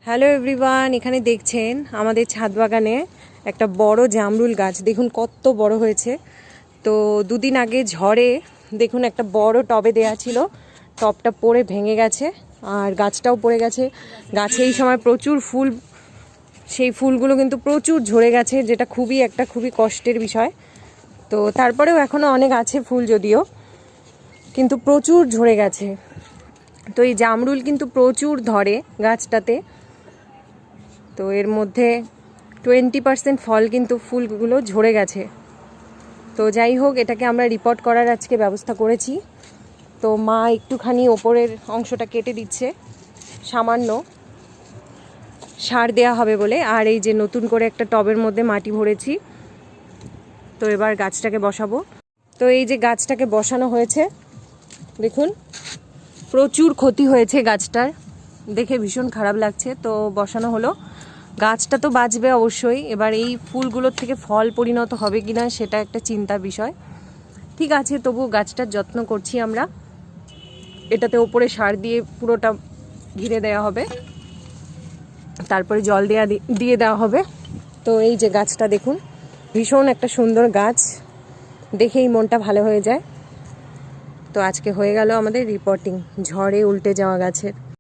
Hello everyone, এখানে দেখছেন আমাদের ছাদ বাগানে একটা বড় জামরুল গাছ। দেখুন কত বড় হয়েছে। তো দুদিন আগে ঝড়ে দেখুন একটা বড় টবে দেয়া ছিল, টবটা পড়ে ভেঙে গেছে আর গাছটাও পড়ে গেছে। গাছে এই সময় প্রচুর ফুল, সেই ফুলগুলো কিন্তু প্রচুর ঝরে গেছে, যেটা খুবই কষ্টের বিষয়। তো তারপরেও এখনও অনেক আছে ফুল, যদিও কিন্তু প্রচুর ঝরে গেছে। তো এই জামরুল কিন্তু প্রচুর ধরে গাছটাতে। তো এর মধ্যে 20% ফল কিন্তু ফুলগুলো ঝরে গেছে। তো যাই হোক, এটাকে আমরা রিপোর্ট করার আজকে ব্যবস্থা করেছি। তো মা একটুখানি ওপরের অংশটা কেটে দিচ্ছে, সামান্য সার দেয়া হবে বলে। আর এই যে নতুন করে একটা টবের মধ্যে মাটি ভরেছি, তো এবার গাছটাকে বসাবো। তো এই যে গাছটাকে বসানো হয়েছে, দেখুন প্রচুর ক্ষতি হয়েছে গাছটার, দেখে ভীষণ খারাপ লাগছে। তো বসানো হলো, গাছটা তো বাঁচবে অবশ্যই। এবার এই ফুলগুলোর থেকে ফল পরিণত হবে কিনা সেটা একটা চিন্তার বিষয়। ঠিক আছে, তবু গাছটার যত্ন করছি আমরা। এটাতে ওপরে সার দিয়ে পুরোটা ঘিরে দেওয়া হবে, তারপরে জল দিয়ে দেওয়া হবে। তো এই যে গাছটা দেখুন, ভীষণ একটা সুন্দর গাছ, দেখেই মনটা ভালো হয়ে যায়। তো আজকে হয়ে গেল আমাদের রিপোর্টিং ঝড়ে উল্টে যাওয়া গাছের।